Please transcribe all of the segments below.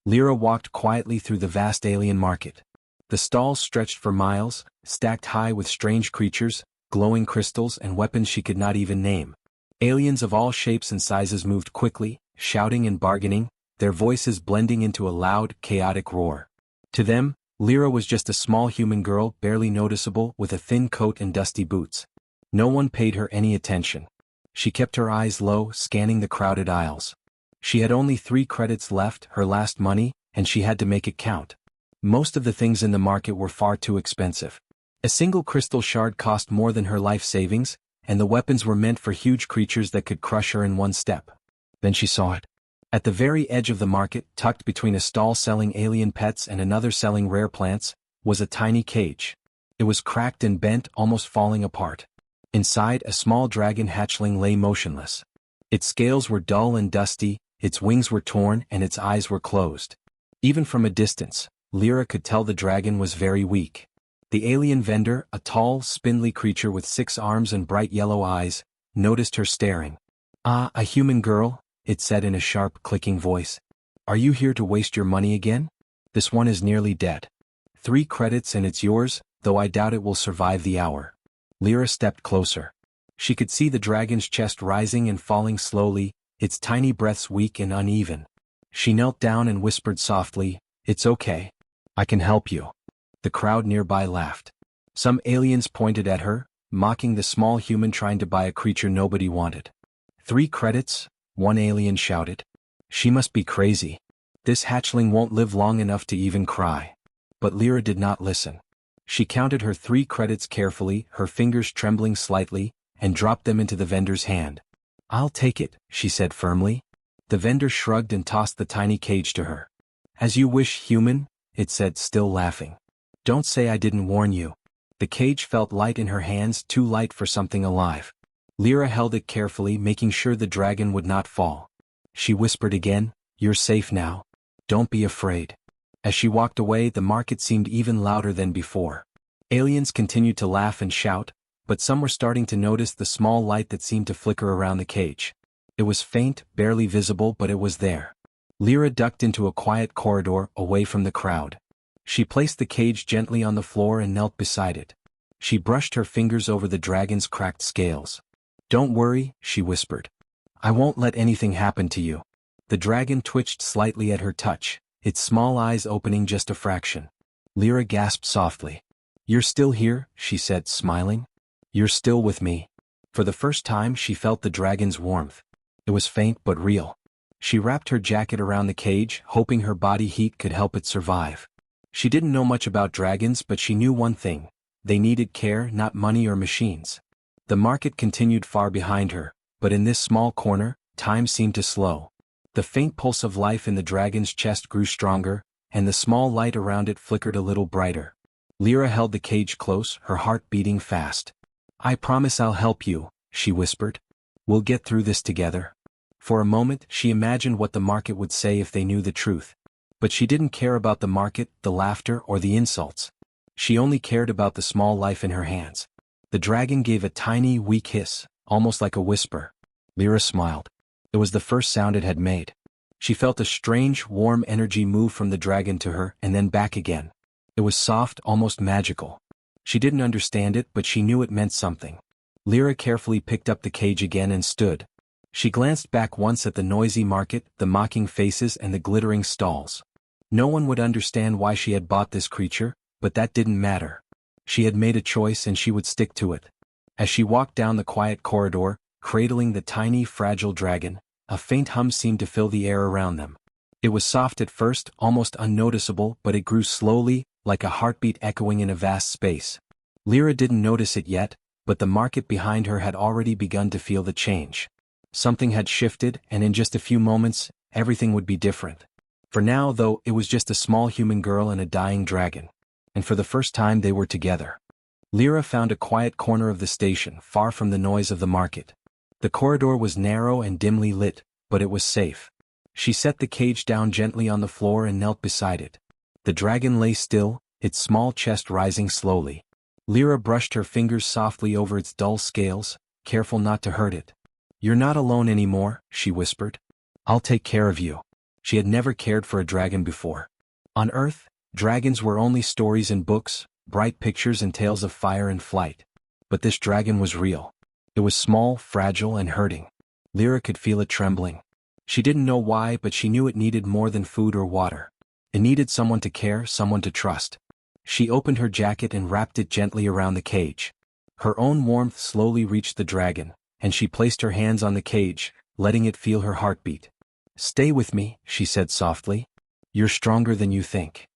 Lyra walked quietly through the vast alien market. The stalls stretched for miles, stacked high with strange creatures, glowing crystals and weapons she could not even name. Aliens of all shapes and sizes moved quickly, shouting and bargaining, their voices blending into a loud, chaotic roar. To them, Lyra was just a small human girl, barely noticeable, with a thin coat and dusty boots. No one paid her any attention. She kept her eyes low, scanning the crowded aisles. She had only 3 credits left, her last money, and she had to make it count. Most of the things in the market were far too expensive. A single crystal shard cost more than her life savings, and the weapons were meant for huge creatures that could crush her in one step. Then she saw it. At the very edge of the market, tucked between a stall selling alien pets and another selling rare plants, was a tiny cage. It was cracked and bent, almost falling apart. Inside, a small dragon hatchling lay motionless. Its scales were dull and dusty, its wings were torn and its eyes were closed. Even from a distance, Lyra could tell the dragon was very weak. The alien vendor, a tall, spindly creature with 6 arms and bright yellow eyes, noticed her staring. "Ah, a human girl," it said in a sharp, clicking voice. "Are you here to waste your money again? This one is nearly dead. 3 credits and it's yours, though I doubt it will survive the hour." Lyra stepped closer. She could see the dragon's chest rising and falling slowly, its tiny breaths weak and uneven. She knelt down and whispered softly, "It's okay. I can help you." The crowd nearby laughed. Some aliens pointed at her, mocking the small human trying to buy a creature nobody wanted. 3 credits? One alien shouted. She must be crazy. This hatchling won't live long enough to even cry. But Lyra did not listen. She counted her 3 credits carefully, her fingers trembling slightly, and dropped them into the vendor's hand. "I'll take it," she said firmly. The vendor shrugged and tossed the tiny cage to her. "As you wish, human," it said, still laughing. "Don't say I didn't warn you." The cage felt light in her hands, too light for something alive. Lyra held it carefully, making sure the dragon would not fall. She whispered again, "You're safe now. Don't be afraid." As she walked away, the market seemed even louder than before. Aliens continued to laugh and shout, but some were starting to notice the small light that seemed to flicker around the cage. It was faint, barely visible, but it was there. Lyra ducked into a quiet corridor, away from the crowd. She placed the cage gently on the floor and knelt beside it. She brushed her fingers over the dragon's cracked scales. "Don't worry," she whispered. "I won't let anything happen to you." The dragon twitched slightly at her touch, its small eyes opening just a fraction. Lyra gasped softly. "You're still here," she said, smiling. "You're still with me." For the first time she felt the dragon's warmth. It was faint but real. She wrapped her jacket around the cage, hoping her body heat could help it survive. She didn't know much about dragons, but she knew one thing. They needed care, not money or machines. The market continued far behind her, but in this small corner, time seemed to slow. The faint pulse of life in the dragon's chest grew stronger, and the small light around it flickered a little brighter. Lyra held the cage close, her heart beating fast. "I promise I'll help you," she whispered. "We'll get through this together." For a moment, she imagined what the market would say if they knew the truth. But she didn't care about the market, the laughter, or the insults. She only cared about the small life in her hands. The dragon gave a tiny, weak hiss, almost like a whisper. Lyra smiled. It was the first sound it had made. She felt a strange, warm energy move from the dragon to her and then back again. It was soft, almost magical. She didn't understand it, but she knew it meant something. Lyra carefully picked up the cage again and stood. She glanced back once at the noisy market, the mocking faces and the glittering stalls. No one would understand why she had bought this creature, but that didn't matter. She had made a choice and she would stick to it. As she walked down the quiet corridor, cradling the tiny, fragile dragon, a faint hum seemed to fill the air around them. It was soft at first, almost unnoticeable, but it grew slowly, like a heartbeat echoing in a vast space. Lyra didn't notice it yet, but the market behind her had already begun to feel the change. Something had shifted, and in just a few moments, everything would be different. For now, though, it was just a small human girl and a dying dragon. And for the first time they were together. Lyra found a quiet corner of the station, far from the noise of the market. The corridor was narrow and dimly lit, but it was safe. She set the cage down gently on the floor and knelt beside it. The dragon lay still, its small chest rising slowly. Lyra brushed her fingers softly over its dull scales, careful not to hurt it. "You're not alone anymore," she whispered. "I'll take care of you." She had never cared for a dragon before. On Earth, dragons were only stories in books, bright pictures and tales of fire and flight. But this dragon was real. It was small, fragile and hurting. Lyra could feel it trembling. She didn't know why, but she knew it needed more than food or water. It needed someone to care, someone to trust. She opened her jacket and wrapped it gently around the cage. Her own warmth slowly reached the dragon, and she placed her hands on the cage, letting it feel her heartbeat. "Stay with me," she said softly. "You're stronger than you think."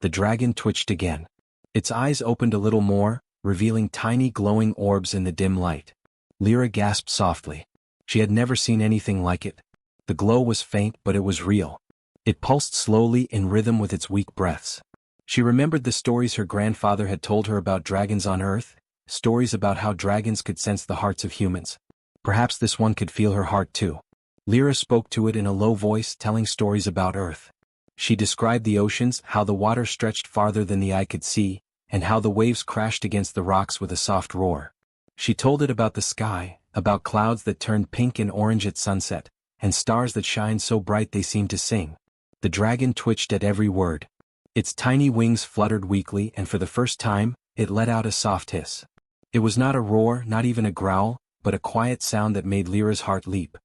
The dragon twitched again. Its eyes opened a little more, revealing tiny glowing orbs in the dim light. Lyra gasped softly. She had never seen anything like it. The glow was faint, but it was real. It pulsed slowly in rhythm with its weak breaths. She remembered the stories her grandfather had told her about dragons on Earth, stories about how dragons could sense the hearts of humans. Perhaps this one could feel her heart too. Lyra spoke to it in a low voice, telling stories about Earth. She described the oceans, how the water stretched farther than the eye could see, and how the waves crashed against the rocks with a soft roar. She told it about the sky, about clouds that turned pink and orange at sunset, and stars that shined so bright they seemed to sing. The dragon twitched at every word. Its tiny wings fluttered weakly, and for the first time, it let out a soft hiss. It was not a roar, not even a growl, but a quiet sound that made Lyra's heart leap.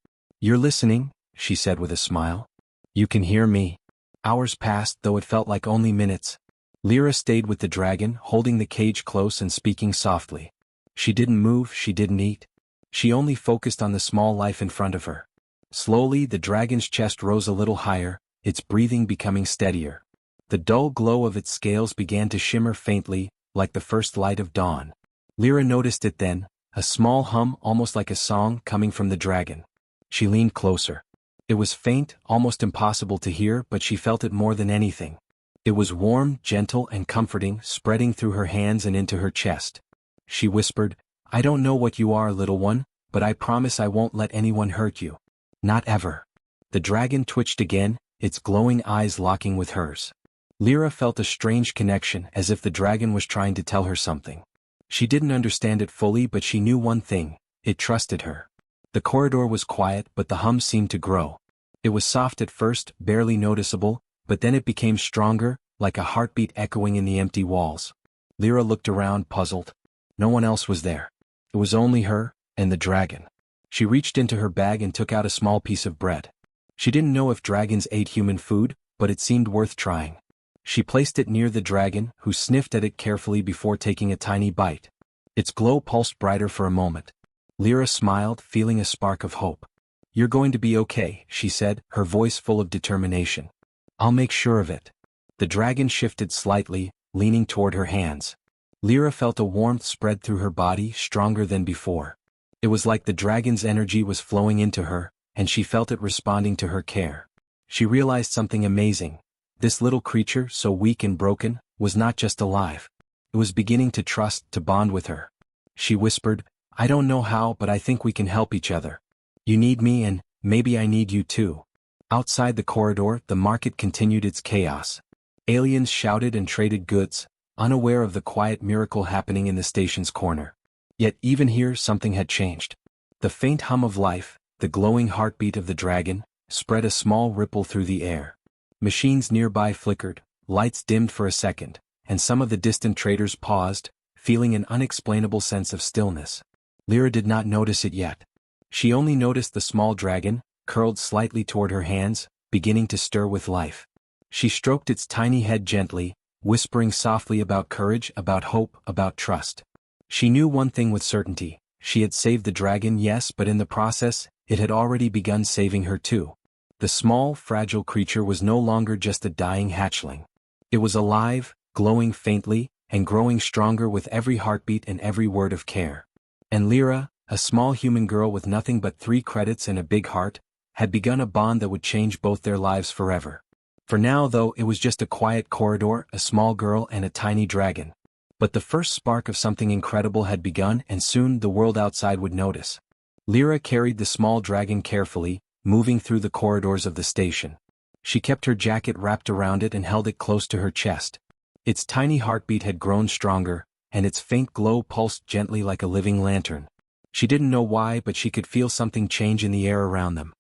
"You're listening," she said with a smile. "You can hear me." Hours passed, though it felt like only minutes. Lyra stayed with the dragon, holding the cage close and speaking softly. She didn't move, she didn't eat. She only focused on the small life in front of her. Slowly, the dragon's chest rose a little higher, its breathing becoming steadier. The dull glow of its scales began to shimmer faintly, like the first light of dawn. Lyra noticed it then, a small hum almost like a song coming from the dragon. She leaned closer. It was faint, almost impossible to hear, but she felt it more than anything. It was warm, gentle and comforting, spreading through her hands and into her chest. She whispered, "I don't know what you are, little one, but I promise I won't let anyone hurt you. Not ever." The dragon twitched again, its glowing eyes locking with hers. Lyra felt a strange connection, as if the dragon was trying to tell her something. She didn't understand it fully, but she knew one thing: it trusted her. The corridor was quiet, but the hum seemed to grow. It was soft at first, barely noticeable, but then it became stronger, like a heartbeat echoing in the empty walls. Lyra looked around, puzzled. No one else was there. It was only her, and the dragon. She reached into her bag and took out a small piece of bread. She didn't know if dragons ate human food, but it seemed worth trying. She placed it near the dragon, who sniffed at it carefully before taking a tiny bite. Its glow pulsed brighter for a moment. Lyra smiled, feeling a spark of hope. "You're going to be okay," she said, her voice full of determination. "I'll make sure of it." The dragon shifted slightly, leaning toward her hands. Lyra felt a warmth spread through her body, stronger than before. It was like the dragon's energy was flowing into her, and she felt it responding to her care. She realized something amazing. This little creature, so weak and broken, was not just alive. It was beginning to trust, to bond with her. She whispered, "I don't know how, but I think we can help each other. You need me and maybe I need you too." Outside the corridor, the market continued its chaos. Aliens shouted and traded goods, unaware of the quiet miracle happening in the station's corner. Yet even here something had changed. The faint hum of life, the glowing heartbeat of the dragon, spread a small ripple through the air. Machines nearby flickered, lights dimmed for a second, and some of the distant traders paused, feeling an unexplainable sense of stillness. Lyra did not notice it yet. She only noticed the small dragon, curled slightly toward her hands, beginning to stir with life. She stroked its tiny head gently, whispering softly about courage, about hope, about trust. She knew one thing with certainty: she had saved the dragon, yes, but in the process, it had already begun saving her too. The small, fragile creature was no longer just a dying hatchling. It was alive, glowing faintly, and growing stronger with every heartbeat and every word of care. And Lyra, a small human girl with nothing but 3 credits and a big heart, had begun a bond that would change both their lives forever. For now, though, it was just a quiet corridor, a small girl and a tiny dragon. But the first spark of something incredible had begun, and soon the world outside would notice. Lyra carried the small dragon carefully, moving through the corridors of the station. She kept her jacket wrapped around it and held it close to her chest. Its tiny heartbeat had grown stronger, and its faint glow pulsed gently like a living lantern. She didn't know why, but she could feel something change in the air around them.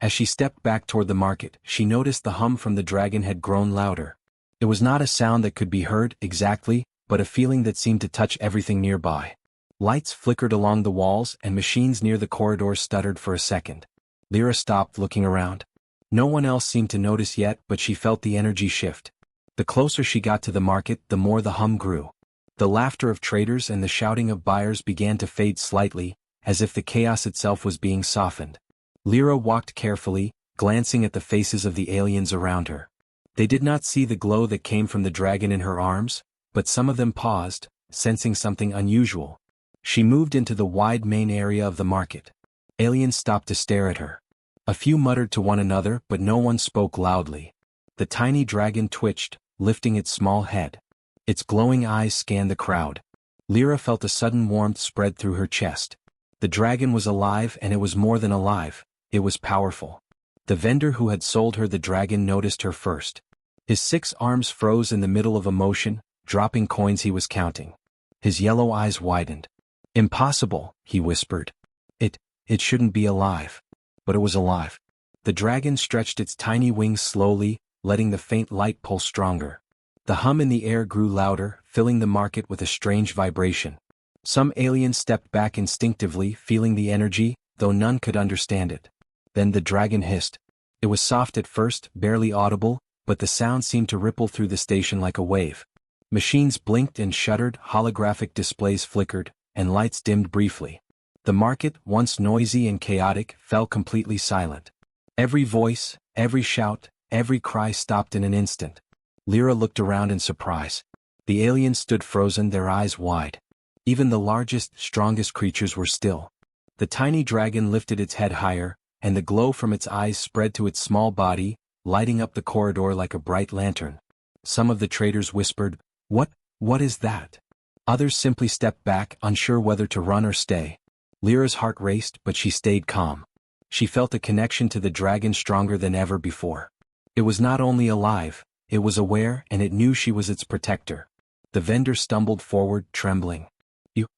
As she stepped back toward the market, she noticed the hum from the dragon had grown louder. It was not a sound that could be heard exactly, but a feeling that seemed to touch everything nearby. Lights flickered along the walls and machines near the corridors stuttered for a second. Lyra stopped, looking around. No one else seemed to notice yet, but she felt the energy shift. The closer she got to the market, the more the hum grew. The laughter of traders and the shouting of buyers began to fade slightly, as if the chaos itself was being softened. Lyra walked carefully, glancing at the faces of the aliens around her. They did not see the glow that came from the dragon in her arms, but some of them paused, sensing something unusual. She moved into the wide main area of the market. Aliens stopped to stare at her. A few muttered to one another, but no one spoke loudly. The tiny dragon twitched, lifting its small head. Its glowing eyes scanned the crowd. Lyra felt a sudden warmth spread through her chest. The dragon was alive, and it was more than alive. It was powerful. The vendor who had sold her the dragon noticed her first. His 6 arms froze in the middle of a motion, dropping coins he was counting. His yellow eyes widened. "Impossible," he whispered. It shouldn't be alive." But it was alive. The dragon stretched its tiny wings slowly, letting the faint light pull stronger. The hum in the air grew louder, filling the market with a strange vibration. Some aliens stepped back instinctively, feeling the energy, though none could understand it. Then the dragon hissed. It was soft at first, barely audible, but the sound seemed to ripple through the station like a wave. Machines blinked and shuddered, holographic displays flickered, and lights dimmed briefly. The market, once noisy and chaotic, fell completely silent. Every voice, every shout, every cry stopped in an instant. Lyra looked around in surprise. The aliens stood frozen, their eyes wide. Even the largest, strongest creatures were still. The tiny dragon lifted its head higher, and the glow from its eyes spread to its small body, lighting up the corridor like a bright lantern. Some of the traders whispered, What is that?" Others simply stepped back, unsure whether to run or stay. Lyra's heart raced, but she stayed calm. She felt a connection to the dragon stronger than ever before. It was not only alive, it was aware, and it knew she was its protector. The vendor stumbled forward, trembling.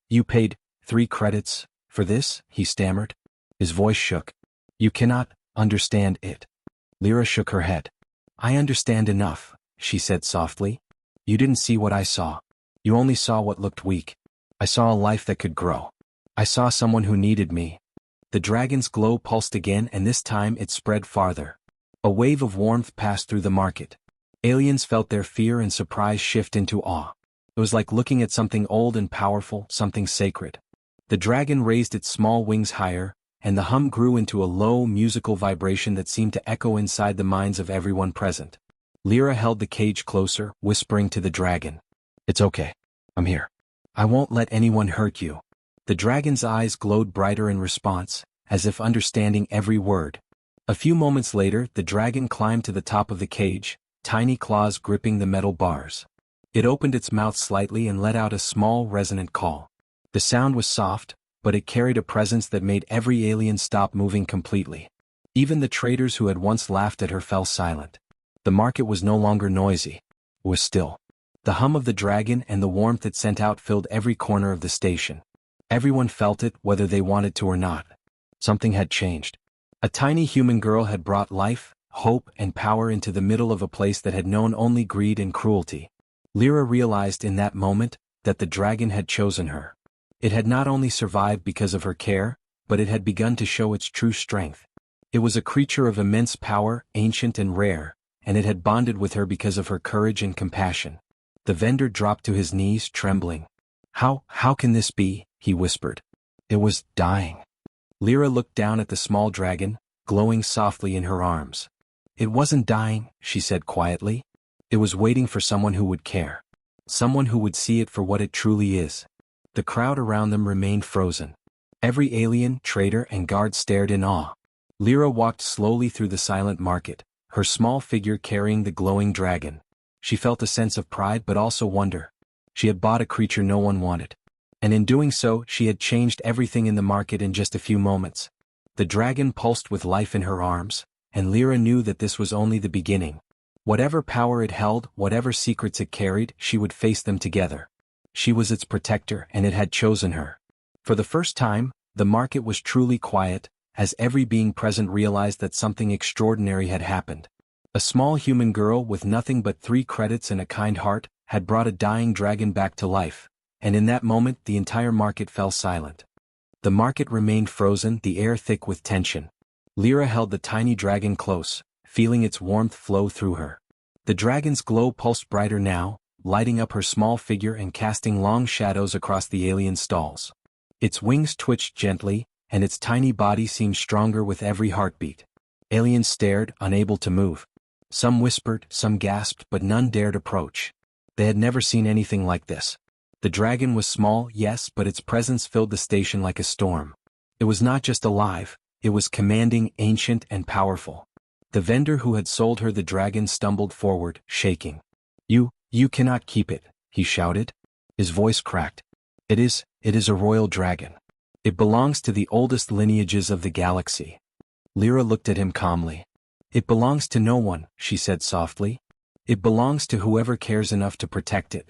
You paid 3 credits for this?" he stammered. His voice shook. "You cannot understand it." Lyra shook her head. "I understand enough," she said softly. "You didn't see what I saw. You only saw what looked weak. I saw a life that could grow. I saw someone who needed me." The dragon's glow pulsed again, and this time it spread farther. A wave of warmth passed through the market. Aliens felt their fear and surprise shift into awe. It was like looking at something old and powerful, something sacred. The dragon raised its small wings higher, and the hum grew into a low, musical vibration that seemed to echo inside the minds of everyone present. Lyra held the cage closer, whispering to the dragon, "It's okay. I'm here. I won't let anyone hurt you." The dragon's eyes glowed brighter in response, as if understanding every word. A few moments later, the dragon climbed to the top of the cage, tiny claws gripping the metal bars. It opened its mouth slightly and let out a small, resonant call. The sound was soft, but it carried a presence that made every alien stop moving completely. Even the traders who had once laughed at her fell silent. The market was no longer noisy. It was still. The hum of the dragon and the warmth it sent out filled every corner of the station. Everyone felt it, whether they wanted to or not. Something had changed. A tiny human girl had brought life, hope, and power into the middle of a place that had known only greed and cruelty. Lyra realized in that moment that the dragon had chosen her. It had not only survived because of her care, but it had begun to show its true strength. It was a creature of immense power, ancient and rare, and it had bonded with her because of her courage and compassion. The vendor dropped to his knees, trembling. How can this be?" he whispered. "It was dying." Lyra looked down at the small dragon, glowing softly in her arms. "It wasn't dying," she said quietly. "It was waiting for someone who would care. Someone who would see it for what it truly is." The crowd around them remained frozen. Every alien, trader, and guard stared in awe. Lyra walked slowly through the silent market, her small figure carrying the glowing dragon. She felt a sense of pride but also wonder. She had bought a creature no one wanted. And in doing so, she had changed everything in the market in just a few moments. The dragon pulsed with life in her arms, and Lyra knew that this was only the beginning. Whatever power it held, whatever secrets it carried, she would face them together. She was its protector, and it had chosen her. For the first time, the market was truly quiet, as every being present realized that something extraordinary had happened. A small human girl with nothing but 3 credits and a kind heart had brought a dying dragon back to life, and in that moment the entire market fell silent. The market remained frozen, the air thick with tension. Lyra held the tiny dragon close, feeling its warmth flow through her. The dragon's glow pulsed brighter now, lighting up her small figure and casting long shadows across the alien stalls. Its wings twitched gently, and its tiny body seemed stronger with every heartbeat. Aliens stared, unable to move. Some whispered, some gasped, but none dared approach. They had never seen anything like this. The dragon was small, yes, but its presence filled the station like a storm. It was not just alive, it was commanding, ancient, and powerful. The vendor who had sold her the dragon stumbled forward, shaking. You cannot keep it," he shouted. His voice cracked. It is a royal dragon. It belongs to the oldest lineages of the galaxy." Lyra looked at him calmly. "It belongs to no one," she said softly. "It belongs to whoever cares enough to protect it."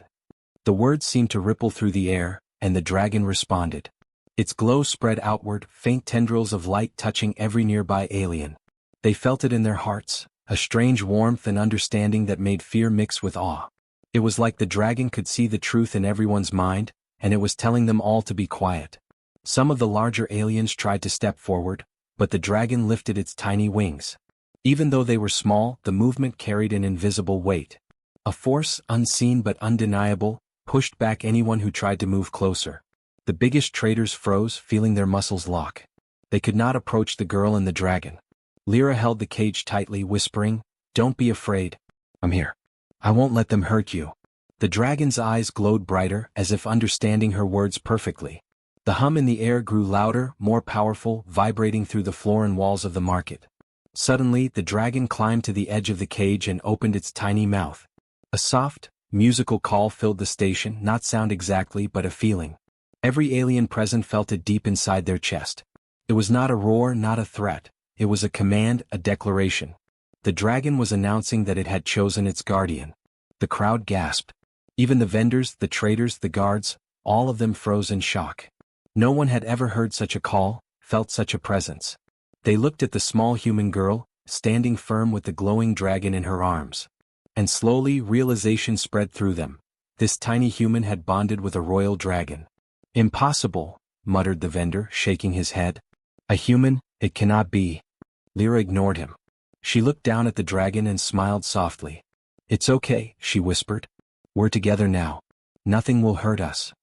The words seemed to ripple through the air, and the dragon responded. Its glow spread outward, faint tendrils of light touching every nearby alien. They felt it in their hearts, a strange warmth and understanding that made fear mix with awe. It was like the dragon could see the truth in everyone's mind, and it was telling them all to be quiet. Some of the larger aliens tried to step forward, but the dragon lifted its tiny wings. Even though they were small, the movement carried an invisible weight. A force, unseen but undeniable, pushed back anyone who tried to move closer. The biggest traders froze, feeling their muscles lock. They could not approach the girl and the dragon. Lyra held the cage tightly, whispering, "Don't be afraid. I'm here. I won't let them hurt you." The dragon's eyes glowed brighter, as if understanding her words perfectly. The hum in the air grew louder, more powerful, vibrating through the floor and walls of the market. Suddenly, the dragon climbed to the edge of the cage and opened its tiny mouth. A soft, musical call filled the station, not sound exactly but a feeling. Every alien present felt it deep inside their chest. It was not a roar, not a threat. It was a command, a declaration. The dragon was announcing that it had chosen its guardian. The crowd gasped. Even the vendors, the traders, the guards, all of them froze in shock. No one had ever heard such a call, felt such a presence. They looked at the small human girl, standing firm with the glowing dragon in her arms. And slowly realization spread through them. This tiny human had bonded with a royal dragon. "Impossible," muttered the vendor, shaking his head. "A human, it cannot be." Lyra ignored him. She looked down at the dragon and smiled softly. "It's okay," she whispered. "We're together now. Nothing will hurt us."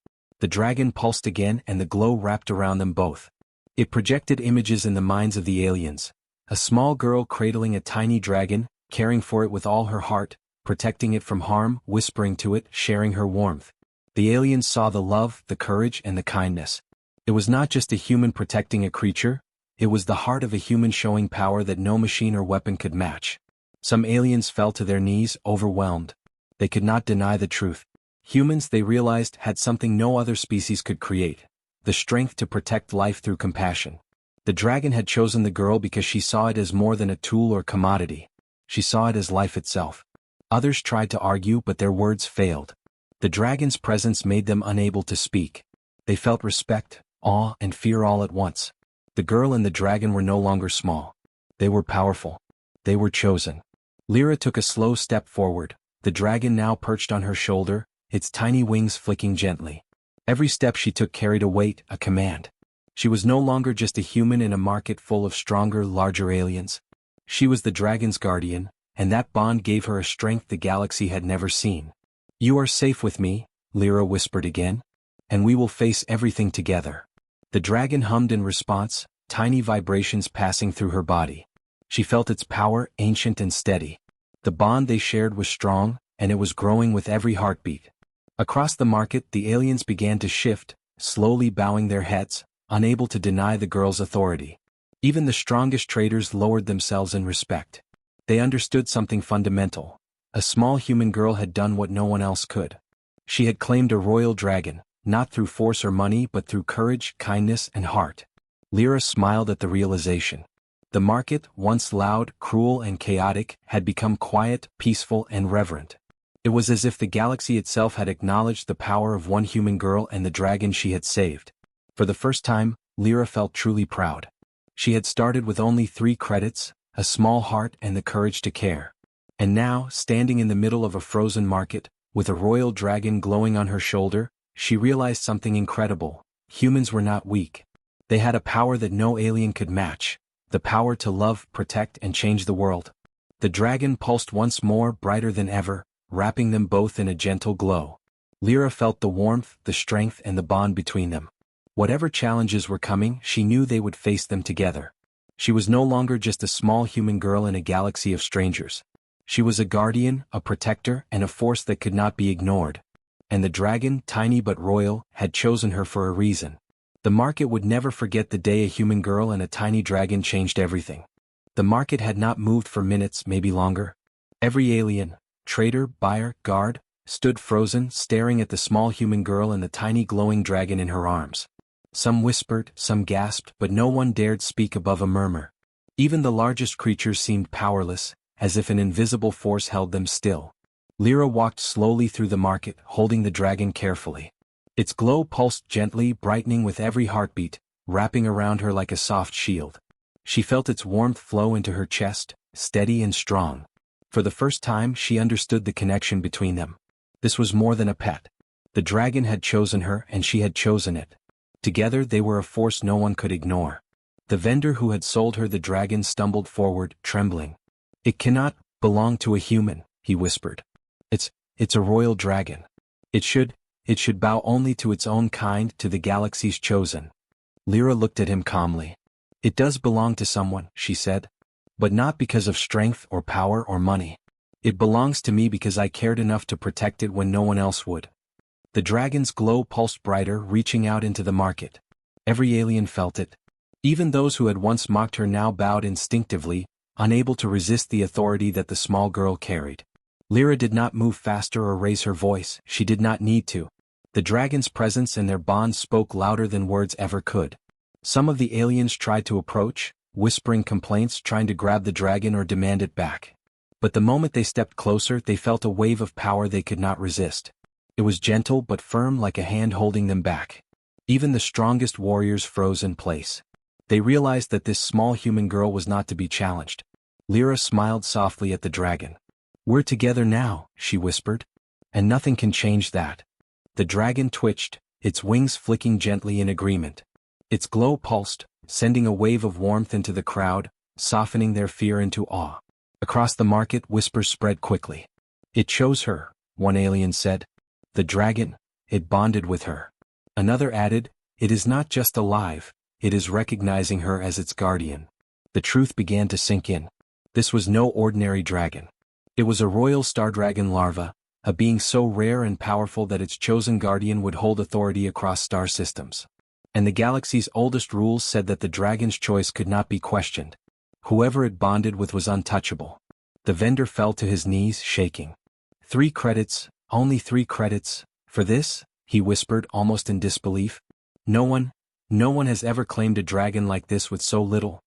The dragon pulsed again and the glow wrapped around them both. It projected images in the minds of the aliens. A small girl cradling a tiny dragon, caring for it with all her heart, protecting it from harm, whispering to it, sharing her warmth. The aliens saw the love, the courage, and the kindness. It was not just a human protecting a creature, it was the heart of a human showing power that no machine or weapon could match. Some aliens fell to their knees, overwhelmed. They could not deny the truth. Humans, they realized, had something no other species could create: the strength to protect life through compassion. The dragon had chosen the girl because she saw it as more than a tool or commodity. She saw it as life itself. Others tried to argue, but their words failed. The dragon's presence made them unable to speak. They felt respect, awe, and fear all at once. The girl and the dragon were no longer small. They were powerful. They were chosen. Lyra took a slow step forward, the dragon now perched on her shoulder, its tiny wings flicking gently. Every step she took carried a weight, a command. She was no longer just a human in a market full of stronger, larger aliens. She was the dragon's guardian, and that bond gave her a strength the galaxy had never seen. "You are safe with me," Lyra whispered again, "and we will face everything together." The dragon hummed in response, tiny vibrations passing through her body. She felt its power, ancient and steady. The bond they shared was strong, and it was growing with every heartbeat. Across the market, the aliens began to shift, slowly bowing their heads, unable to deny the girl's authority. Even the strongest traders lowered themselves in respect. They understood something fundamental. A small human girl had done what no one else could. She had claimed a royal dragon, not through force or money but through courage, kindness, and heart. Lyra smiled at the realization. The market, once loud, cruel, and chaotic, had become quiet, peaceful, and reverent. It was as if the galaxy itself had acknowledged the power of one human girl and the dragon she had saved. For the first time, Lyra felt truly proud. She had started with only 3 credits, a small heart and the courage to care. And now, standing in the middle of a frozen market, with a royal dragon glowing on her shoulder, she realized something incredible. Humans were not weak. They had a power that no alien could match, the power to love, protect, and change the world. The dragon pulsed once more, brighter than ever, wrapping them both in a gentle glow. Lyra felt the warmth, the strength, and the bond between them. Whatever challenges were coming, she knew they would face them together. She was no longer just a small human girl in a galaxy of strangers. She was a guardian, a protector, and a force that could not be ignored. And the dragon, tiny but royal, had chosen her for a reason. The market would never forget the day a human girl and a tiny dragon changed everything. The market had not moved for minutes, maybe longer. Every alien, trader, buyer, guard, stood frozen, staring at the small human girl and the tiny glowing dragon in her arms. Some whispered, some gasped, but no one dared speak above a murmur. Even the largest creatures seemed powerless, as if an invisible force held them still. Lyra walked slowly through the market, holding the dragon carefully. Its glow pulsed gently, brightening with every heartbeat, wrapping around her like a soft shield. She felt its warmth flow into her chest, steady and strong. For the first time, she understood the connection between them. This was more than a pet. The dragon had chosen her and she had chosen it. Together they were a force no one could ignore. The vendor who had sold her the dragon stumbled forward, trembling. "It cannot belong to a human," he whispered. It's a royal dragon. It should bow only to its own kind, to the galaxy's chosen." Lyra looked at him calmly. "It does belong to someone," she said. "But not because of strength or power or money. It belongs to me because I cared enough to protect it when no one else would." The dragon's glow pulsed brighter, reaching out into the market. Every alien felt it. Even those who had once mocked her now bowed instinctively, unable to resist the authority that the small girl carried. Lyra did not move faster or raise her voice, she did not need to. The dragon's presence and their bond spoke louder than words ever could. Some of the aliens tried to approach, whispering complaints, trying to grab the dragon or demand it back. But the moment they stepped closer, they felt a wave of power they could not resist. It was gentle but firm, like a hand holding them back. Even the strongest warriors froze in place. They realized that this small human girl was not to be challenged. Lyra smiled softly at the dragon. "We're together now," she whispered. "And nothing can change that." The dragon twitched, its wings flicking gently in agreement. Its glow pulsed, sending a wave of warmth into the crowd, softening their fear into awe. Across the market, whispers spread quickly. "It chose her," one alien said. "The dragon, it bonded with her." Another added, "It is not just alive, it is recognizing her as its guardian." The truth began to sink in. This was no ordinary dragon. It was a royal stardragon larva, a being so rare and powerful that its chosen guardian would hold authority across star systems. And the galaxy's oldest rules said that the dragon's choice could not be questioned. Whoever it bonded with was untouchable. The vendor fell to his knees, shaking. 3 credits, only 3 credits, for this?" he whispered, almost in disbelief. No one has ever claimed a dragon like this with so little."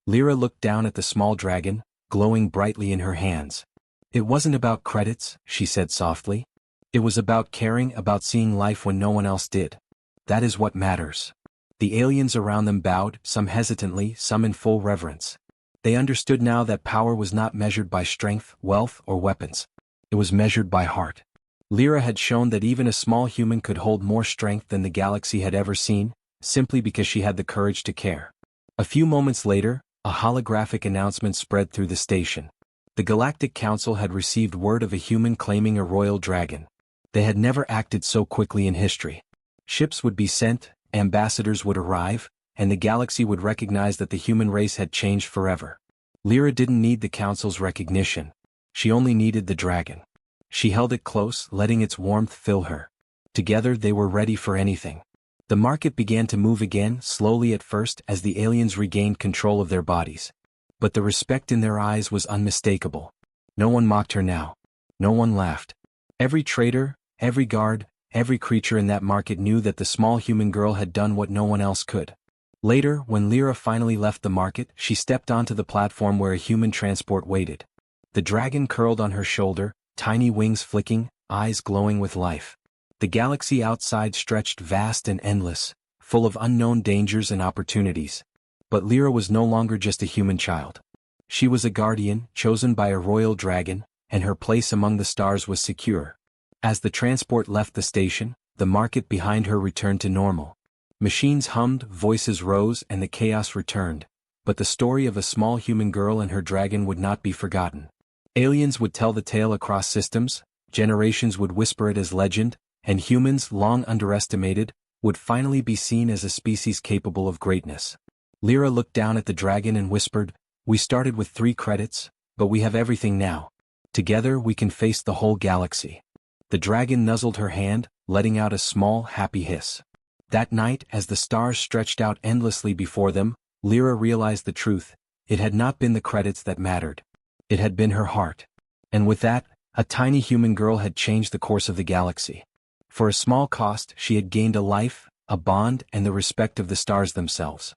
Lyra looked down at the small dragon, glowing brightly in her hands. "It wasn't about credits," she said softly. "It was about caring, about seeing life when no one else did. That is what matters." The aliens around them bowed, some hesitantly, some in full reverence. They understood now that power was not measured by strength, wealth, or weapons. It was measured by heart. Lyra had shown that even a small human could hold more strength than the galaxy had ever seen, simply because she had the courage to care. A few moments later, a holographic announcement spread through the station. The Galactic Council had received word of a human claiming a royal dragon. They had never acted so quickly in history. Ships would be sent, ambassadors would arrive, and the galaxy would recognize that the human race had changed forever. Lyra didn't need the Council's recognition. She only needed the dragon. She held it close, letting its warmth fill her. Together they were ready for anything. The market began to move again, slowly at first, as the aliens regained control of their bodies. But the respect in their eyes was unmistakable. No one mocked her now. No one laughed. Every trader, every guard, every creature in that market knew that the small human girl had done what no one else could. Later, when Lyra finally left the market, she stepped onto the platform where a human transport waited. The dragon curled on her shoulder, tiny wings flicking, eyes glowing with life. The galaxy outside stretched vast and endless, full of unknown dangers and opportunities. But Lyra was no longer just a human child. She was a guardian, chosen by a royal dragon, and her place among the stars was secure. As the transport left the station, the market behind her returned to normal. Machines hummed, voices rose, and the chaos returned. But the story of a small human girl and her dragon would not be forgotten. Aliens would tell the tale across systems, generations would whisper it as legend, and humans, long underestimated, would finally be seen as a species capable of greatness. Lyra looked down at the dragon and whispered, "We started with 3 credits, but we have everything now. Together we can face the whole galaxy." The dragon nuzzled her hand, letting out a small, happy hiss. That night, as the stars stretched out endlessly before them, Lyra realized the truth. It had not been the credits that mattered. It had been her heart. And with that, a tiny human girl had changed the course of the galaxy. For a small cost, she had gained a life, a bond, and the respect of the stars themselves.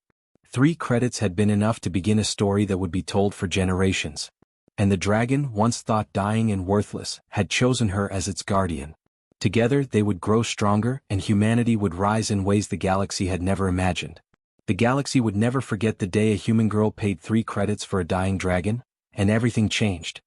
3 credits had been enough to begin a story that would be told for generations. And the dragon, once thought dying and worthless, had chosen her as its guardian. Together they would grow stronger, and humanity would rise in ways the galaxy had never imagined. The galaxy would never forget the day a human girl paid 3 credits for a dying dragon, and everything changed.